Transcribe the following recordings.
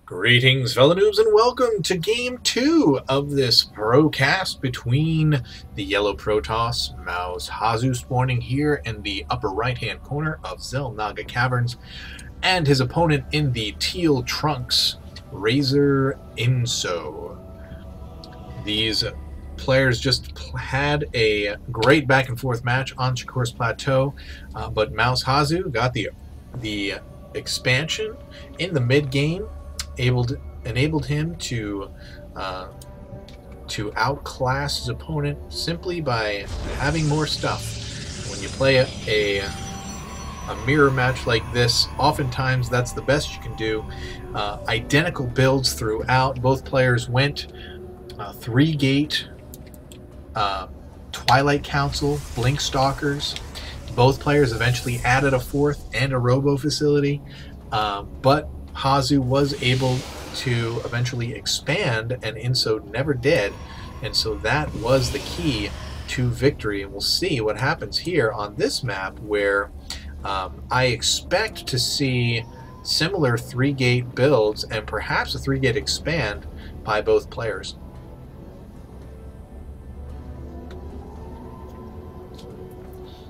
Greetings, fellow noobs, and welcome to Game 2 of this Procast between the yellow Protoss, mouzHasu, spawning here in the upper right-hand corner of Xel'Naga Caverns, and his opponent in the teal trunks, RAZERInso. These players just had a great back-and-forth match on Shakur's Plateau, but mouzHasu got the expansion in the mid-game, enabled him to outclass his opponent simply by having more stuff. When you play a mirror match like this, oftentimes that's the best you can do. Identical builds throughout. Both players went 3-gate, Twilight Council, Blink Stalkers. Both players eventually added a 4th and a Robo facility, but Hasu was able to eventually expand, and Inso never did, and so that was the key to victory. And we'll see what happens here on this map, where I expect to see similar 3-gate builds and perhaps a 3-gate expand by both players.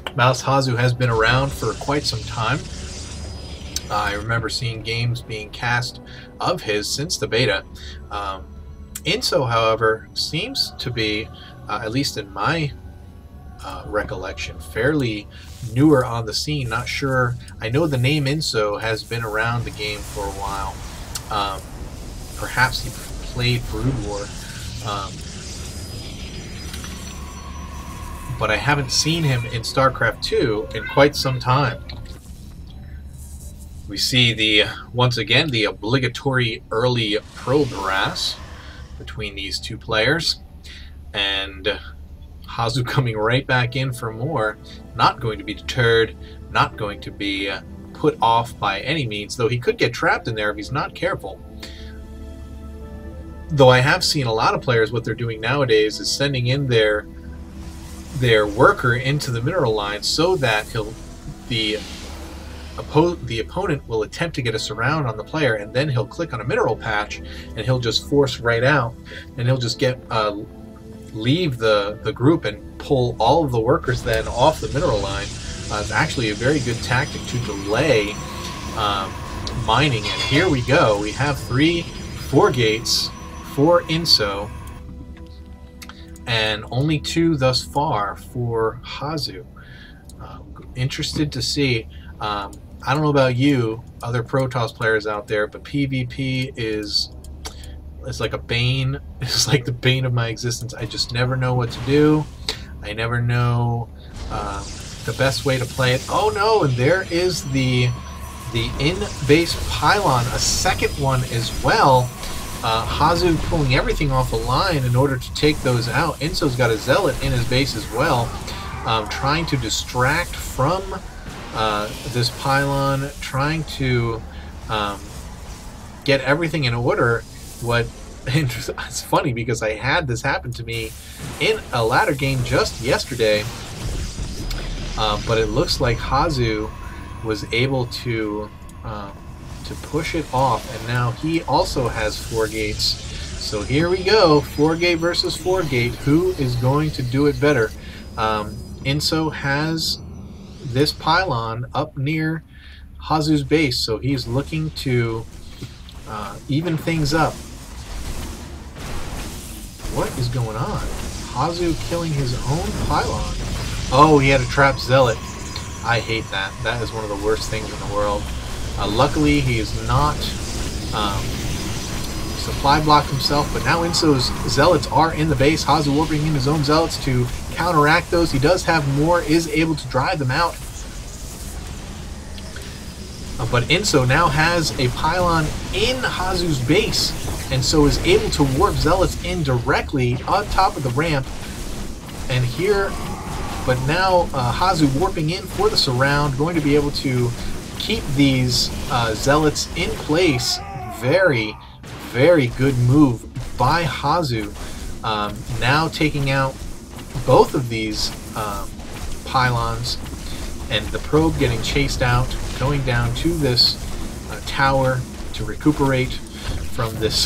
mouzHasu has been around for quite some time. I remember seeing games being cast of his since the beta. Inso, however, seems to be, at least in my recollection, fairly newer on the scene. Not sure. I know the name Inso has been around the game for a while. Perhaps he played Brood War. But I haven't seen him in StarCraft 2 in quite some time. We see once again the obligatory early probe harass between these two players, and Hasu coming right back in for more. Not going to be deterred, not going to be put off by any means, though he could get trapped in there if he's not careful. Though I have seen a lot of players, what they're doing nowadays is sending in their worker into the mineral line so that the opponent will attempt to get a surround on the player, and then he'll click on a mineral patch and he'll just force right out, and he'll just leave the group and pull all of the workers then off the mineral line. It's actually a very good tactic to delay mining. And here we go. We have 4 gates for Inso, and only 2 thus far for Hasu. Interested to see. I don't know about you, other Protoss players out there, but PvP is like a bane. It's like the bane of my existence. I just never know what to do. I never know the best way to play it. Oh no, and there is the in-base pylon, a second one as well. Hasu pulling everything off the line in order to take those out. Inso's got a Zealot in his base as well, trying to distract from this pylon, trying to get everything in order. It's funny because I had this happen to me in a ladder game just yesterday, but it looks like Hasu was able to push it off, and now he also has 4 gates. So here we go, 4-gate versus 4-gate. Who is going to do it better? Inso has this pylon up near Hasu's base, so he's looking to even things up. What is going on? Hasu killing his own pylon. Oh, he had a trapped Zealot. I hate that. That is one of the worst things in the world. Luckily, he is not supply blocked himself, but now Inso's Zealots are in the base. Hasu warping in his own Zealots to counteract those. He does have more, is able to drive them out. But Inso now has a pylon in Hasu's base, and so is able to warp Zealots in directly on top of the ramp. And here, but now Hasu warping in for the surround, going to be able to keep these Zealots in place. Very, very good move by Hasu. Now taking out both of these pylons, and the probe getting chased out, going down to this tower to recuperate from this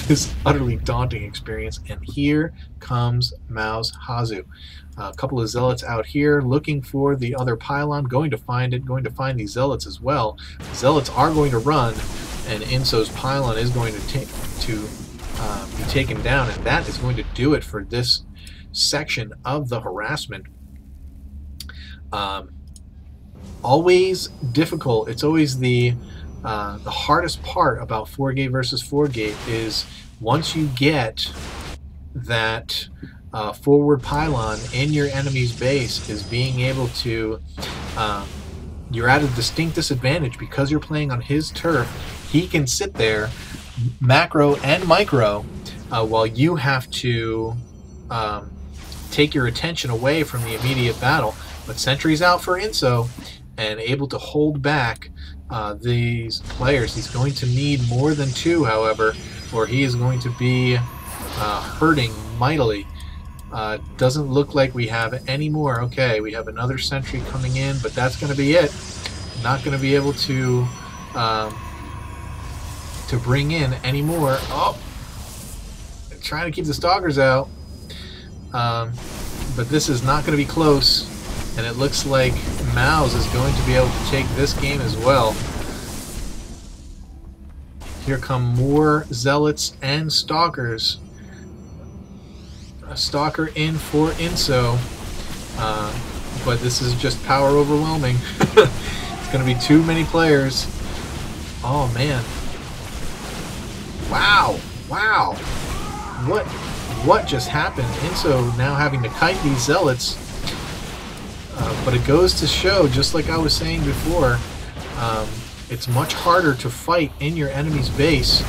this utterly daunting experience. And here comes mouzHasu. A couple of zealots out here looking for the other pylon, going to find it, going to find these zealots as well. The zealots are going to run, and Inso's pylon is going to be taken down, and that is going to do it for this section of the harassment. Always difficult. It's always the hardest part about 4-gate versus 4-gate is once you get that forward pylon in your enemy's base, is being able to you're at a distinct disadvantage because you're playing on his turf. He can sit there macro and micro while you have to take your attention away from the immediate battle. But sentry's out for Inso and able to hold back these players. He's going to need more than 2, however, or he is going to be hurting mightily. Doesn't look like we have any more. Okay, we have another sentry coming in, but that's going to be it. Not going to be able to bring in any more. Oh, trying to keep the stalkers out, but this is not going to be close, and it looks like Mouz is going to be able to take this game as well. Here come more zealots and stalkers. A stalker in for Inso, but this is just power overwhelming. It's going to be too many players. Oh man! Wow! Wow! What just happened? Inso now having to kite these zealots, but it goes to show, just like I was saying before, it's much harder to fight in your enemy's base.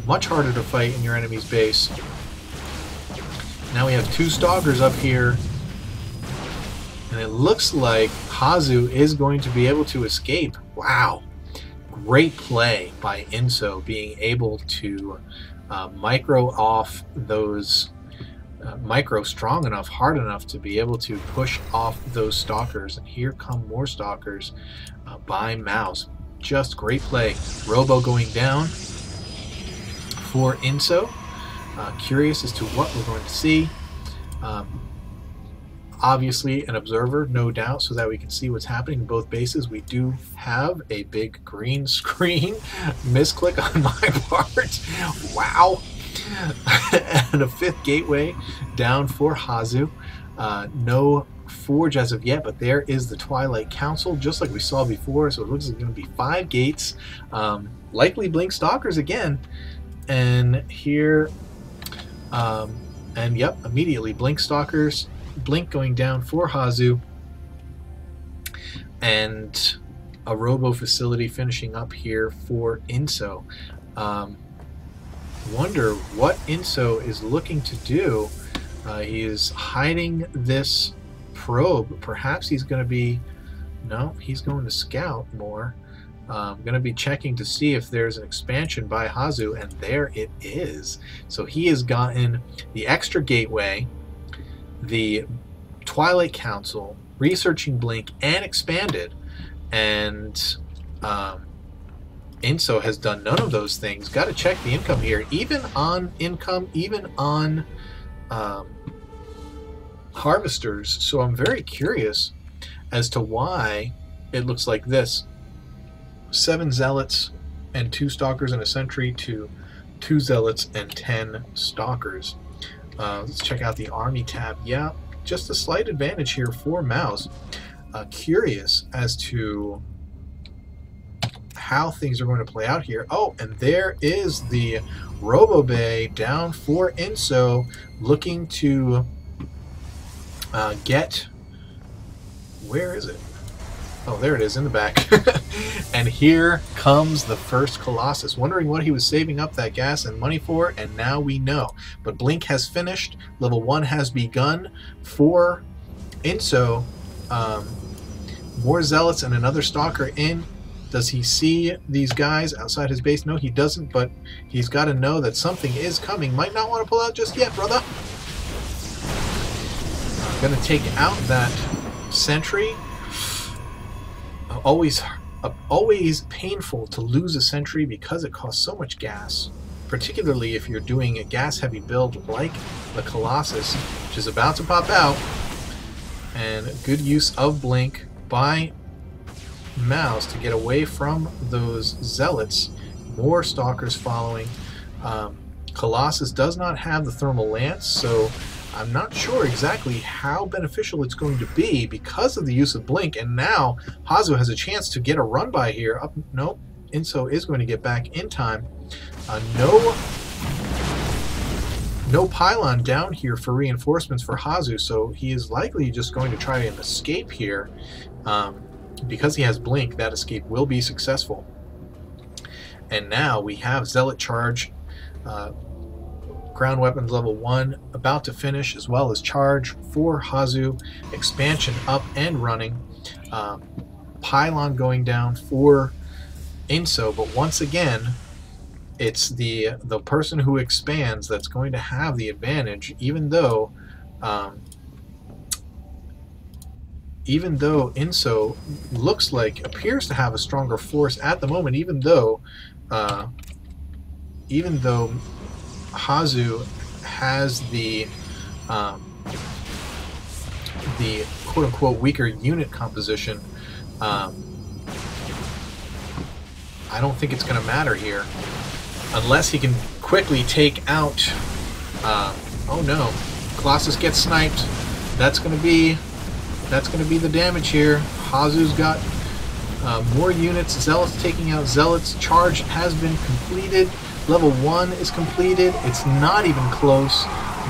Much harder to fight in your enemy's base. Now we have 2 stalkers up here, and it looks like Hasu is going to be able to escape. Wow. Great play by Inso, being able to micro off those, micro strong enough, hard enough to be able to push off those stalkers. And here come more stalkers by Mouz. Just great play. Robo going down for Inso. Curious as to what we're going to see. Obviously an observer, no doubt, so that we can see what's happening in both bases. We do have a big green screen misclick on my part. Wow. And a 5th gateway down for Hasu. No forge as of yet, but there is the Twilight Council, just like we saw before. So it looks like it's going to be 5 gates. Likely Blink Stalkers again. And here... and yep, immediately Blink Stalkers, Blink going down for Hasu, and a Robo facility finishing up here for Inso. Wonder what Inso is looking to do. He is hiding this probe. Perhaps he's going to be... No, he's going to scout more. I'm going to be checking to see if there's an expansion by Hasu, and there it is. So he has gotten the extra gateway, the Twilight Council, Researching Blink, and expanded, and Inso has done none of those things. Got to check the income here. Even on income, even on harvesters. So I'm very curious as to why it looks like this. 7 zealots and 2 stalkers and a sentry to 2 zealots and 10 stalkers. Let's check out the army tab. Yeah, just a slight advantage here for Mouz. Curious as to how things are going to play out here. Oh, and there is the Robo Bay down for Inso, looking to get... Where is it? Oh, there it is in the back. And here comes the first Colossus. Wondering what he was saving up that gas and money for, and now we know. But Blink has finished. Level 1 has begun for Inso. More zealots and another stalker in. Does he see these guys outside his base? No, he doesn't, but he's got to know that something is coming. Might not want to pull out just yet, brother. Gonna take out that sentry. Always always painful to lose a sentry because it costs so much gas, particularly if you're doing a gas-heavy build like the Colossus, which is about to pop out. And good use of Blink by mouz to get away from those zealots. More stalkers following. Colossus does not have the thermal lance, so I'm not sure exactly how beneficial it's going to be because of the use of Blink. And now Hasu has a chance to get a run by here. Up, nope. Inso is going to get back in time. No pylon down here for reinforcements for Hasu, so he is likely just going to try and escape here. Because he has Blink, that escape will be successful. And now we have Zealot Charge, ground weapons level 1 about to finish, as well as Charge for Hasu, expansion up and running, pylon going down for Inso, but once again it's the person who expands that's going to have the advantage, even though Inso appears to have a stronger force at the moment, even though Hasu has the quote-unquote weaker unit composition. I don't think it's going to matter here, unless he can quickly take out. Oh no, Colossus gets sniped. That's going to be the damage here. Hasu's got more units. Zealots taking out Zealots. Charge has been completed. Level 1 is completed. It's not even close.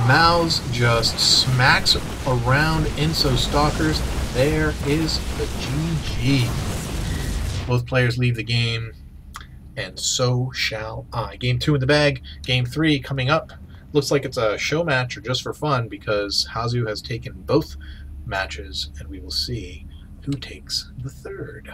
mouz just smacks around Inso Stalkers. There is the GG. Both players leave the game, and so shall I. Game 2 in the bag. Game 3 coming up. Looks like it's a show match or just for fun, because Hasu has taken both matches, and we will see who takes the third.